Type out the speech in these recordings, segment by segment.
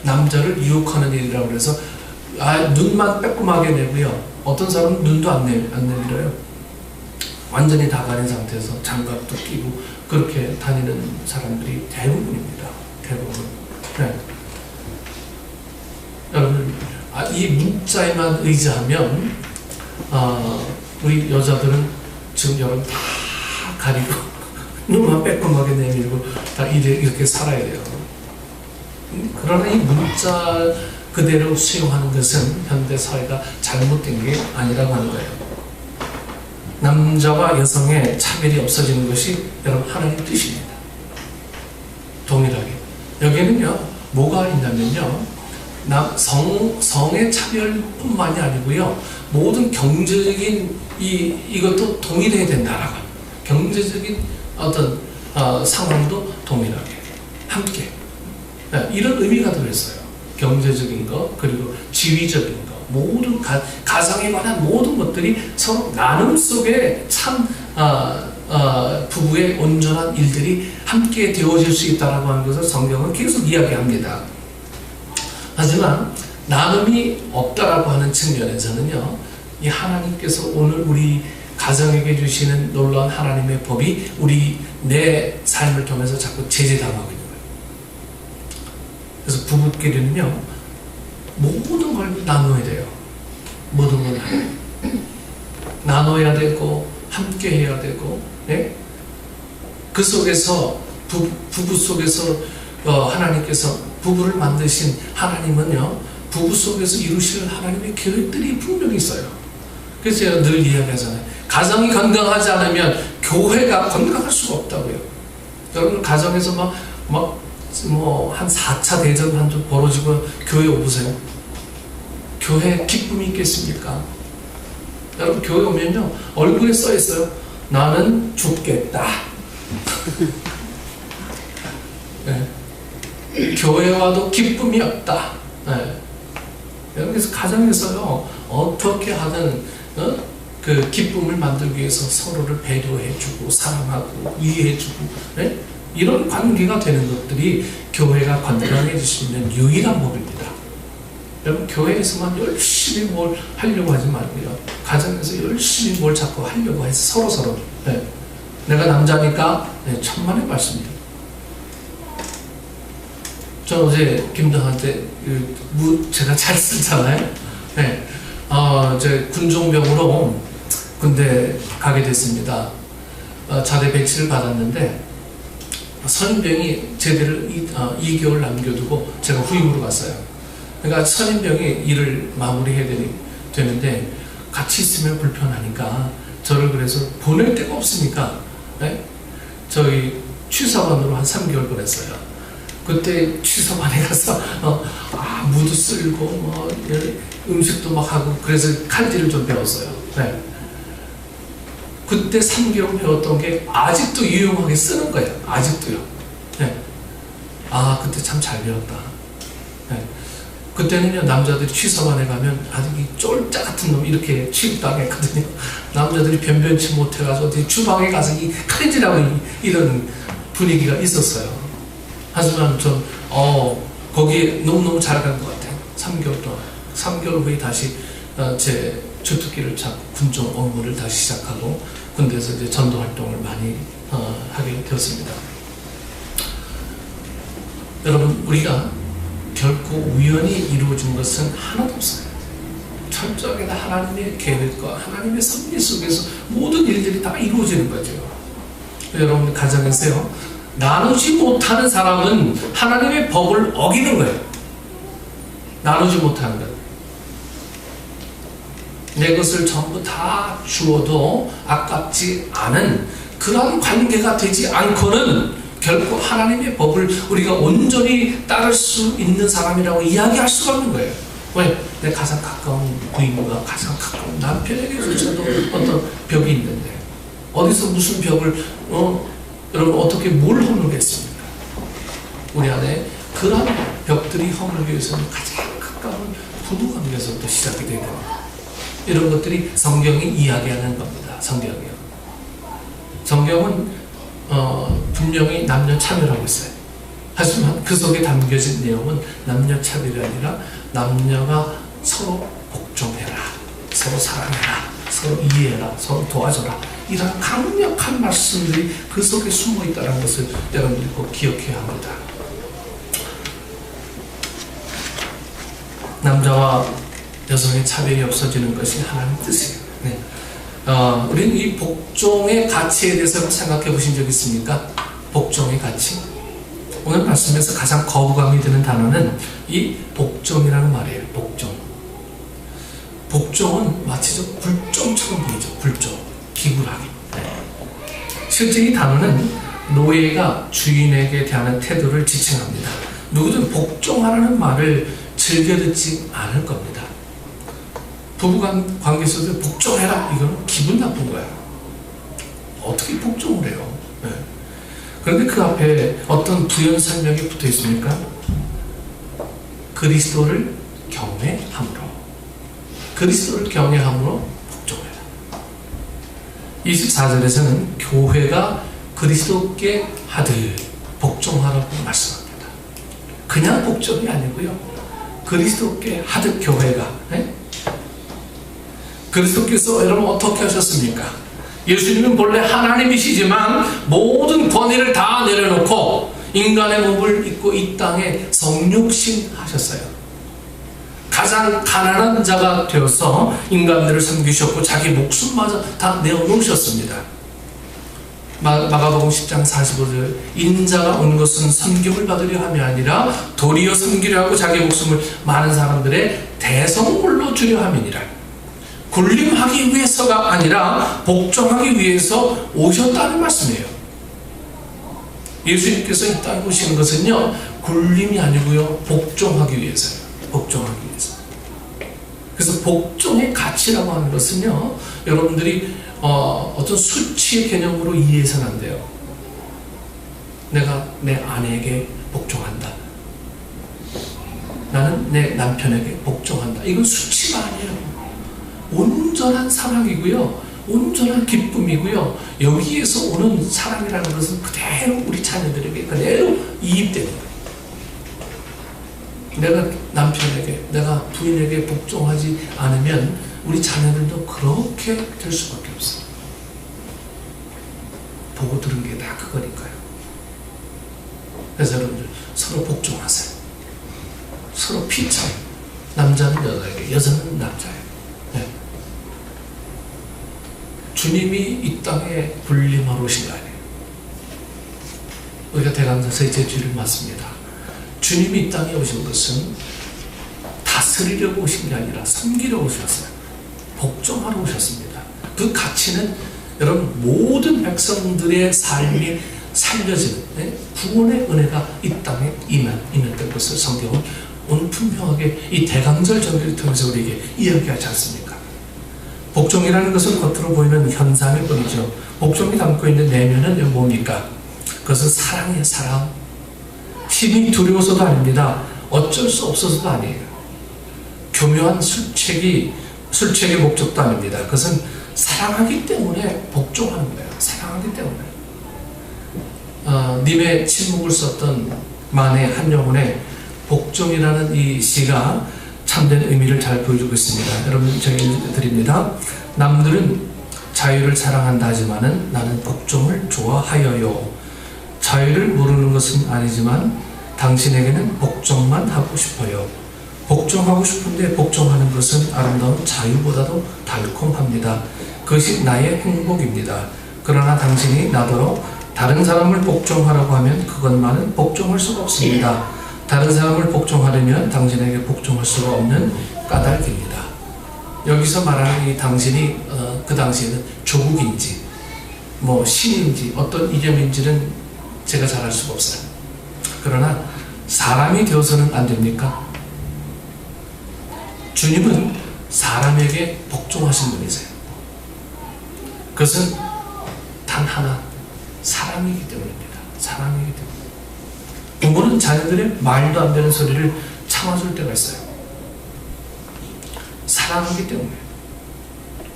남자를 유혹하는 일이라고 그래서 눈만 빼꼼하게 내고요. 어떤 사람은 눈도 안 내밀어요. 완전히 다 가린 상태에서 장갑도 끼고 그렇게 다니는 사람들이 대부분입니다. 대부분. 네. 여러분, 이 문자에만 의지하면 우리 여자들은 지금 여러분 다 가리고 눈만 빼꼼하게 내밀고 다 이렇게 살아야 돼요. 그러나 이 문자 그대로 수용하는 것은 현대 사회가 잘못된 게 아니라고 하는 거예요. 남자와 여성의 차별이 없어지는 것이 여러분 하나님의 뜻입니다. 동일하게. 여기는요, 뭐가 있냐면요, 성의 차별뿐만이 아니고요, 모든 경제적인 이것도 동일해야 된다라고 합니다. 경제적인 어떤 상황도 동일하게 함께, 이런 의미가 들어있어요. 경제적인 것, 그리고 지위적인 것, 모든 가정에 관한 모든 것들이 서로 나눔 속에 참 부부의 온전한 일들이 함께 되어질 수 있다라고 하는 것을 성경은 계속 이야기합니다. 하지만 나눔이 없다라고 하는 측면에서는요, 이 하나님께서 오늘 우리 가정에게 주시는 놀라운 하나님의 법이 내 삶을 통해서 자꾸 제재당하고 있는 거예요. 그래서 부부끼리는요, 모든 걸 나눠야 돼요. 모든 걸 나눠야 되고 함께 해야 되고, 네? 그 속에서 부부 속에서 하나님께서 부부를 만드신 하나님은요, 부부 속에서 이루실 하나님의 계획들이 분명히 있어요. 그래서 제가 늘 이야기하잖아요. 가정이 건강하지 않으면 교회가 건강할 수가 없다고요. 여러분, 가정에서 한 4차 대전 한 주 벌어지고 교회 오보세요. 교회 기쁨이 있겠습니까? 여러분, 교회 오면요, 얼굴에 써 있어요. 나는 죽겠다. 네. 교회와도 기쁨이 없다. 네. 그래서 가정에서요, 어떻게 하든 그 기쁨을 만들기 위해서 서로를 배려해주고 사랑하고 이해해주고, 네? 이런 관계가 되는 것들이 교회가 건강해질 수 있는 유일한 법입니다. 여러분, 교회에서만 열심히 뭘 하려고 하지 말고요, 가정에서 열심히 뭘 자꾸 하려고 해서 서로 네. 내가 남자니까, 네, 천만의 말씀입니다. 저 어제 김동한테 제가 잘 쓰잖아요. 네. 제 군종병으로 군대 가게 됐습니다. 자대 배치를 받았는데 선임병이 제대를 2개월 남겨두고 제가 후임으로 갔어요. 그러니까 선임병이 일을 마무리해야 되는데 같이 있으면 불편하니까 저를 그래서 보낼 데가 없으니까, 네? 저희 취사관으로 한 3개월 보냈어요. 그때 취사관에 가서 무도 쓸고 음식도 막 하고 그래서 칼질을 좀 배웠어요. 네. 그때 3개월 배웠던 게 아직도 유용하게 쓰는 거예요. 아직도요. 네. 그때 참 잘 배웠다. 네. 그때는요, 남자들이 취사관에 가면 아주 이 쫄자 같은 놈 이렇게 취급당했거든요. 남자들이 변변치 못해가지고 어디 주방에 가서 이 칼질하고 이런 분위기가 있었어요. 하지만 전 거기에 너무너무 잘 간 것 같아요. 3개월 동안. 3개월 후에 다시 제 주특기를 찾고 군종 업무를 다시 시작하고 군대에서 이제 전도 활동을 많이 하게 되었습니다. 여러분, 우리가 결코 우연히 이루어진 것은 하나도 없어요. 철저하게 다 하나님의 계획과 하나님의 섭리 속에서 모든 일들이 다 이루어지는 거죠. 여러분, 가정에서요, 나누지 못하는 사람은 하나님의 법을 어기는 거예요. 나누지 못하는 것. 내 것을 전부 다 주어도 아깝지 않은 그런 관계가 되지 않고는 결코 하나님의 법을 우리가 온전히 따를 수 있는 사람이라고 이야기할 수가 없는 거예요. 왜? 내 가장 가까운 부인과 가장 가까운 남편에게조차도 어떤 벽이 있는데 어디서 무슨 벽을 여러분, 어떻게 뭘 허물겠습니까? 우리 안에 그런 벽들이 허물기 위해서는 가장 가까운 부부관계에서부터 시작이 되야 됩니다. 이런 것들이 성경이 이야기하는 겁니다. 성경은 분명히 남녀 차별하고 있어요. 하지만 그 속에 담겨진 내용은 남녀 차별이 아니라 남녀가 서로 복종해라, 서로 사랑해라, 서로 이해해라, 서로 도와줘라, 이런 강력한 말씀들이 그 속에 숨어 있다는 것을 여러분들이 꼭 기억해야 합니다. 남자와 여성의 차별이 없어지는 것이 하나님 뜻이에요. 네. 우리는 이 복종의 가치에 대해서 생각해 보신 적 있습니까? 복종의 가치. 오늘 말씀에서 가장 거부감이 드는 단어는 이 복종이라는 말이에요. 복종. 복종은 마치 좀 굴종처럼 보이죠. 굴종. 기굴하기. 네. 실제 이 단어는 노예가 주인에게 대하는 태도를 지칭합니다. 누구든 복종하라는 말을 즐겨 듣지 않을 겁니다. 부부간 관계에서도 복종해라, 이거는 기분 나쁜 거야. 어떻게 복종을 해요? 네. 그런데 그 앞에 어떤 부연 설명이 붙어 있습니까? 그리스도를 경외함으로. 그리스도를 경외함으로 복종해라. 24절에서는 교회가 그리스도께 하듯 복종하라고 말씀합니다. 그냥 복종이 아니고요, 그리스도께 하듯 교회가. 네? 그리스도께서 여러분 어떻게 하셨습니까? 예수님은 본래 하나님이시지만 모든 권위를 다 내려놓고 인간의 몸을 입고 이 땅에 성육신 하셨어요. 가장 가난한 자가 되어서 인간들을 섬기셨고 자기 목숨마저 다 내어놓으셨습니다. 마가복음 10장 45절, 인자가 온 것은 섬김을 받으려 함이 아니라 도리어 섬기려 하고 자기 목숨을 많은 사람들의 대성물로 주려 함이니라. 군림하기 위해서가 아니라 복종하기 위해서 오셨다는 말씀이에요. 예수님께서 이 땅에 오신 것은요, 군림이 아니고요, 복종하기 위해서예요. 복종하기 위해서. 그래서 복종의 가치라고 하는 것은요, 여러분들이 어떤 수치의 개념으로 이해해서는 안 돼요. 내가 내 아내에게 복종한다, 나는 내 남편에게 복종한다, 이건 수치가 아니에요. 온전한 사랑이고요, 온전한 기쁨이고요, 여기에서 오는 사랑이라는 것은 그대로 우리 자녀들에게 그대로 이입되는 거예요. 내가 남편에게, 내가 부인에게 복종하지 않으면 우리 자녀들도 그렇게 될 수밖에 없어요. 보고 들은 게 다 그거니까요. 그래서 여러분들 서로 복종하세요. 서로 피차요. 남자는 여자에게, 여자는 남자에게. 네. 주님이 이 땅에 군림하러 오신 거 아니에요. 우리가 대강자서의 제주를 맞습니다. 주님이 이 땅에 오신 것은 다스리려고 오신 게 아니라 섬기려고 오셨어요. 복종하러 오셨습니다. 그 가치는 여러분 모든 백성들의 삶이 살려지는, 네? 구원의 은혜가 이 땅에 임했던 것을 성경은 오늘 분명하게 이 대강절 전기를 통해서 우리에게 이야기하지 않습니까? 복종이라는 것은 겉으로 보이는 현상일 뿐이죠. 복종이 담고 있는 내면은 뭡니까? 그것은 사랑이에요. 사랑. 힘이 두려워서도 아닙니다. 어쩔 수 없어서도 아니에요. 교묘한 술책의 목적도 아닙니다. 그것은 사랑하기 때문에 복종하는 거예요. 사랑하기 때문에. 님의 침묵을 썼던 만해 한영훈의 복종이라는 이 시가 참된 의미를 잘 보여주고 있습니다. 여러분, 제가 드립니다. 남들은 자유를 사랑한다 하지만은 나는 복종을 좋아하여요. 자유를 모르는 것은 아니지만 당신에게는 복종만 하고 싶어요. 복종하고 싶은데 복종하는 것은 아름다운 자유보다도 달콤합니다. 그것이 나의 행복입니다. 그러나 당신이 나더러 다른 사람을 복종하라고 하면 그것만은 복종할 수가 없습니다. 다른 사람을 복종하려면 당신에게 복종할 수가 없는 까닭입니다. 여기서 말하는 이 당신이 그 당시에는 조국인지 뭐 신인지 어떤 이념인지는 제가 잘 알 수가 없어요. 그러나 사람이 되어서는 안 됩니까? 주님은 사람에게 복종하신 분이세요. 그것은 단 하나, 사랑이기 때문입니다. 사랑이기 때문에. 부모는 자녀들의 말도 안 되는 소리를 참아줄 때가 있어요. 사랑하기 때문에.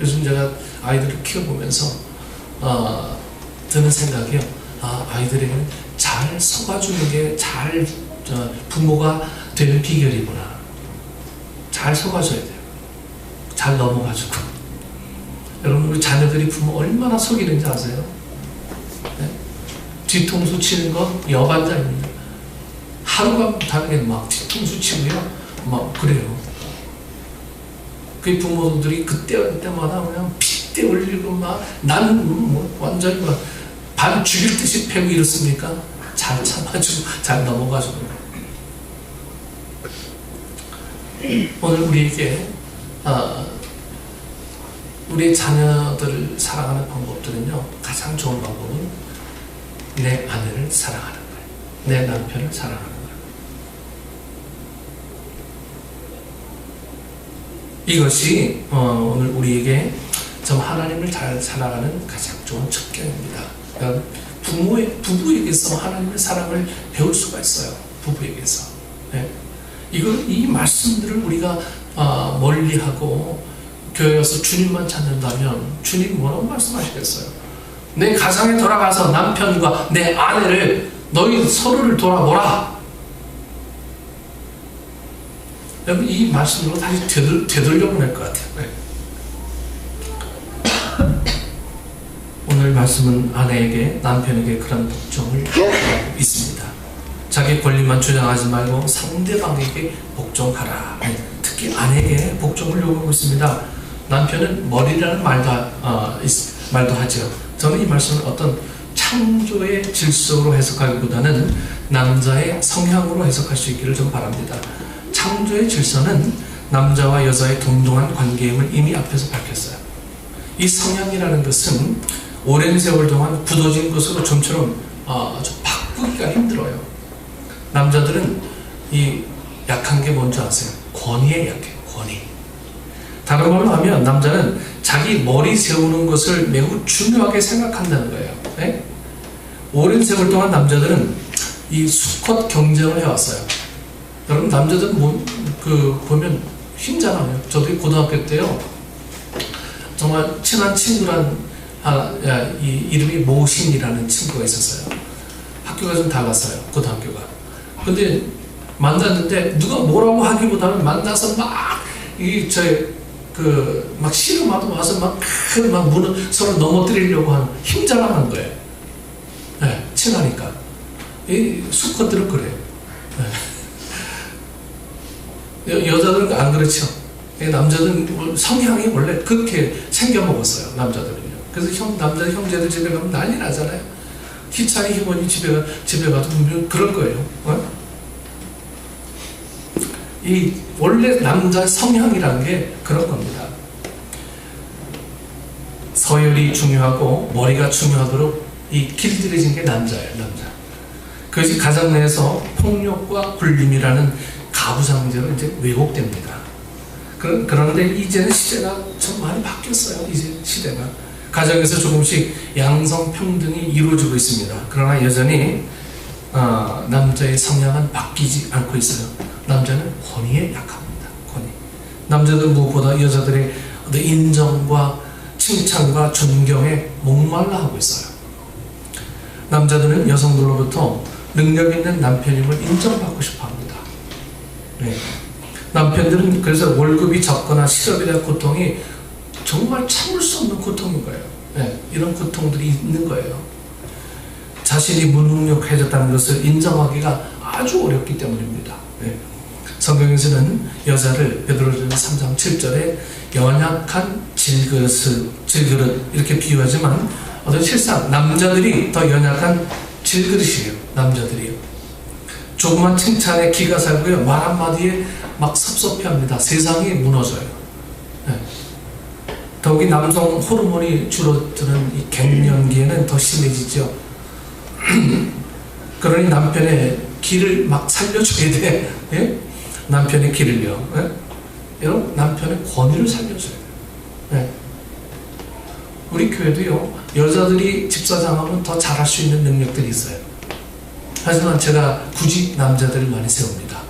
요즘 제가 아이들을 키워보면서 드는 생각이요. 아이들에게는 잘 서가주는 게 부모가 되는 비결이구나. 잘 서가줘야 돼요. 잘 넘어가주고. 여러분, 우리 자녀들이 부모 얼마나 속이는지 아세요? 네? 뒤통수 치는 건 여반자입니다. 하루가 못하는 게 막 뒤통수 치고요. 막 그래요. 그 부모들이 그때마다 그냥 핏대 올리고 막 나는 뭐 완전히 막 반 죽일 듯이 패고 이렇습니까? 잘 참아주고 잘 넘어가주고. 오늘 우리에게 우리의 자녀들을 사랑하는 방법들은요, 가장 좋은 방법은 내 아내를 사랑하는 거예요. 내 남편을 사랑하는 거예요. 이것이 오늘 우리에게 좀 하나님을 잘 살아가는 가장 좋은 첩경입니다. 그러니까 부부에게서 하나님의 사랑을 배울 수가 있어요. 부부에게서. 네. 이 말씀들을 우리가 멀리하고 교회 와서 주님만 찾는다면 주님 뭐라고 말씀하시겠어요? 내 가정에 돌아가서 남편과 내 아내를 너희 서로를 돌아보라. 여러분, 이 말씀으로 다시 되돌려보낼 것 같아요. 네. 오늘 말씀은 아내에게 남편에게 그런 복종을 하고 있습니다. 자기 권리만 주장하지 말고 상대방에게 복종하라. 네. 특히 아내에게 복종을 요구하고 있습니다. 남편은 머리라는 말도 하죠. 저는 이 말씀을 어떤 창조의 질서로 해석하기보다는 남자의 성향으로 해석할 수 있기를 좀 바랍니다. 창조의 질서는 남자와 여자의 동등한 관계임을 이미 앞에서 밝혔어요. 이 성향이라는 것은 오랜 세월 동안 굳어진 것으로 좀처럼 좀 바꾸기가 힘들어요. 남자들은 이 약한 게 뭔지 아세요? 권위에 약해요. 권위. 다른 말로 하면 남자는 자기 머리 세우는 것을 매우 중요하게 생각한다는 거예요. 네? 오랜 세월 동안 남자들은 이 수컷 경쟁을 해왔어요. 여러분, 남자들은 보면 힘잖아요. 저도 고등학교 때요, 정말 친한 친구란 이름이 모신이라는 친구가 있었어요. 학교가 좀 달랐어요. 고등학교가. 근데 만났는데 누가 뭐라고 하기보다는 만나서 막 씨름하고 와서 막 서로 넘어뜨리려고 하는 힘자랑한 거예요. 네, 친하니까. 이 수컷들은 그래요. 네. 여자들은 안 그렇죠. 남자들은 성향이 원래 그렇게 생겨먹었어요. 남자들은요. 그래서 남자 형제들 집에 가면 난리 나잖아요. 희찬이 희원이 집에 가도 그럴 거예요. 이 원래 남자의 성향이라는 게 그런 겁니다. 서열이 중요하고 머리가 중요하도록 이 길들여진 게 남자예요. 남자. 그것이 가정 내에서 폭력과 굴림이라는 가부장제로 이제 왜곡됩니다. 그런데 이제는 시대가 좀 많이 바뀌었어요. 이제 시대가. 가정에서 조금씩 양성평등이 이루어지고 있습니다. 그러나 여전히 남자의 성향은 바뀌지 않고 있어요. 남자는 권위에 약합니다. 권위. 남자들은 무엇보다 여자들의 인정과 칭찬과 존경에 목말라 하고 있어요. 남자들은 여성들로부터 능력 있는 남편임을 인정받고 싶어 합니다. 네. 남편들은 그래서 월급이 적거나 실업에 대한 고통이 정말 참을 수 없는 고통인 거예요. 네. 이런 고통들이 있는 거예요. 자신이 무능력해졌다는 것을 인정하기가 아주 어렵기 때문입니다. 네. 성경에서는 여자를 베드로전서 3장 7절에 연약한 질그릇 이렇게 비유하지만 실상 남자들이 더 연약한 질그릇이에요. 남자들이요. 조그만 칭찬에 기가 살고요. 말 한마디에 막 섭섭해합니다. 세상이 무너져요. 네. 더욱이 남성 호르몬이 줄어드는 이 갱년기에는 더 심해지죠. 그러니 남편의 기를 막 살려줘야 돼. 예? 남편의 기를요. 예? 여러분, 남편의 권위를 살려줘야 돼요. 예? 우리 교회도요, 여자들이 집사장하면 더 잘할 수 있는 능력들이 있어요. 하지만 제가 굳이 남자들을 많이 세웁니다.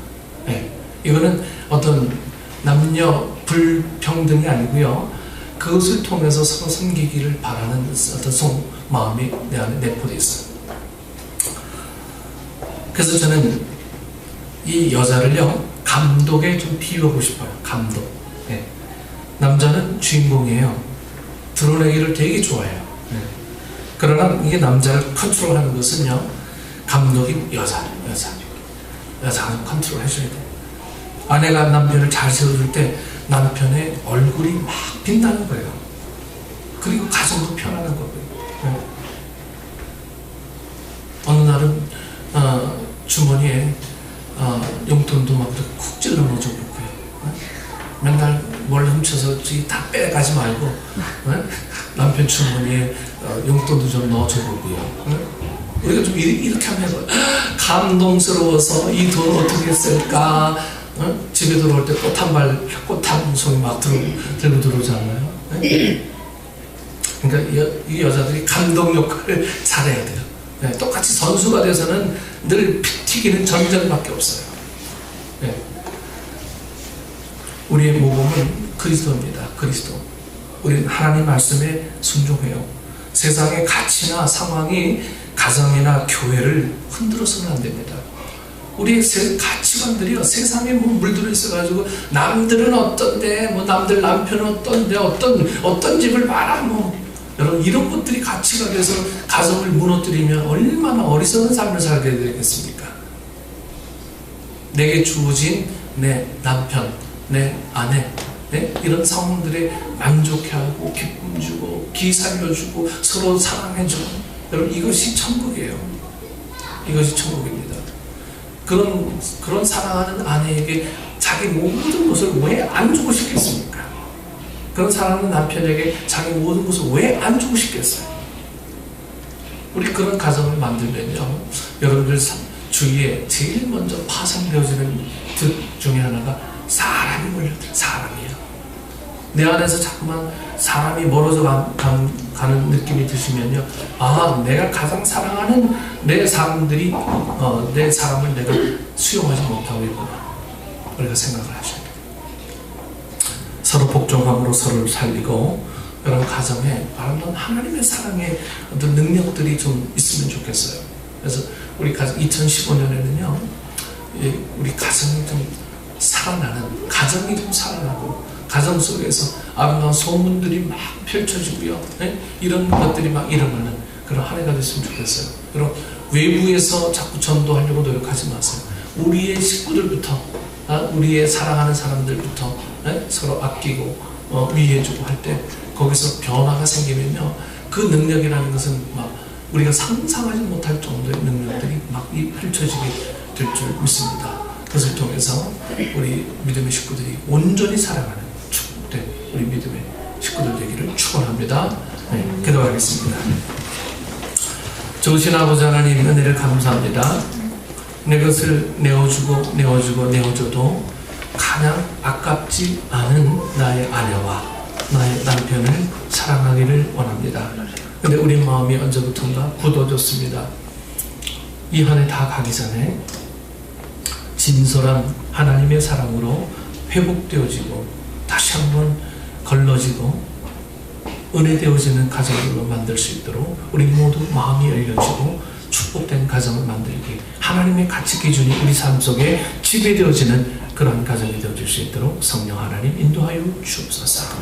예. 이거는 어떤 남녀 불평등이 아니고요, 그것을 통해서 서로 섬기기를 바라는 어떤 마음이 내 안에 내포되어 있어요. 그래서 저는 이 여자를요, 감독에 좀 비유하고 싶어요. 감독. 네. 남자는 주인공이에요. 드러내기를 되게 좋아해요. 네. 그러나 이게 남자를 컨트롤하는 것은요, 감독인 여자가 컨트롤 해줘야 돼요. 아내가 남편을 잘 세워줄 때 남편의 얼굴이 막 빛나는 거예요. 그리고 가정도 편안한 거고요. 네. 어느 날은 주머니에 용돈도 막 쿡 찔러 넣어주고 맨날 뭘 훔쳐서 다 빼가지 말고 남편 주머니에 용돈도 좀 넣어줘보고요. 우리가 좀 이렇게 하면 감동스러워서 이 돈 어떻게 쓸까? 집에 들어올 때 꽃 한 송이 막 들고 들어오잖아요. 그러니까 이 여자들이 감동 역할을 잘해야 돼요. 네, 똑같이 선수가 돼서는 늘 피 튀기는 전쟁밖에 없어요. 네. 우리의 모범은 그리스도입니다. 그리스도. 우리는 하나님 말씀에 순종해요. 세상의 가치나 상황이 가정이나 교회를 흔들어서는 안 됩니다. 우리의 가치관들이요, 세상에 뭐 물들어 있어가지고 남들은 어떤데, 뭐 남들 남편은 어떤데, 어떤 집을 봐라, 뭐 여러분, 이런 것들이 가치가 돼서 가정을 무너뜨리면 얼마나 어리석은 삶을 살게 되겠습니까? 내게 주어진 내 남편, 내 아내, 네? 이런 상황들에 만족해하고 기쁨 주고 기 살려주고 서로 사랑해주고, 여러분, 이것이 천국이에요. 이것이 천국입니다. 그런 사랑하는 아내에게 자기 모든 것을 왜 안 주고 싶겠습니까? 그런 사랑하는 남편에게 자기 모든 것을 왜 안 주고 싶겠어요? 우리 그런 가정을 만들면요, 여러분들 주위에 제일 먼저 파생되어지는 뜻 중에 하나가 사람이 몰려들어요. 사람이에요. 내 안에서 자꾸만 사람이 멀어져 가는 느낌이 드시면요, 아, 내가 가장 사랑하는 내 사람들이 내 사람을 내가 수용하지 못하고 있구나, 우리가 생각을 하셔야 돼요. 서로 복종함으로 서로를 살리고, 여러분 가정에 아름다운 하나님의 사랑의 어떤 능력들이 좀 있으면 좋겠어요. 그래서 우리 가정 2015년에는요, 우리 가정이 좀 살아나는, 가정이 좀 살아나고, 가정 속에서 아름다운 소문들이 막 펼쳐지고요, 네? 이런 것들이 막 일어나는 그런 한 해가 됐으면 좋겠어요. 여러분, 외부에서 자꾸 전도하려고 노력하지 마세요. 우리의 식구들부터, 우리의 사랑하는 사람들부터, 네? 서로 아끼고 위해주고 할 때 거기서 변화가 생기면요, 그 능력이라는 것은 막 우리가 상상하지 못할 정도의 능력들이 막 펼쳐지게 될 줄 믿습니다. 그것을 통해서 우리 믿음의 식구들이 온전히 살아가는 축복된 우리 믿음의 식구들 되기를 축원합니다. 네, 기도하겠습니다. 좋으신 아버지 하나님, 은혜를 감사합니다. 내 것을 내어줘도 가장 아깝지 않은 나의 아내와 나의 남편을 사랑하기를 원합니다. 근데 우리 마음이 언제부턴가 굳어졌습니다. 이 한 해 다 가기 전에 진솔한 하나님의 사랑으로 회복되어지고 다시 한번 걸러지고 은혜되어지는 가정으로 만들 수 있도록 우리 모두 마음이 열려지고 축복된 가정을 만들기, 하나님의 가치 기준이 우리 삶 속에 지배되어지는 그런 가정이 되어질 수 있도록 성령 하나님 인도하여 주옵소서.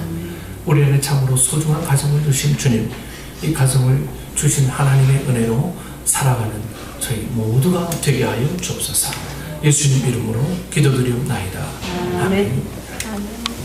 우리 안에 참으로 소중한 가정을 주신 주님, 이 가정을 주신 하나님의 은혜로 살아가는 저희 모두가 되게 하여 주옵소서. 예수님 이름으로 기도드리옵나이다. 아멘.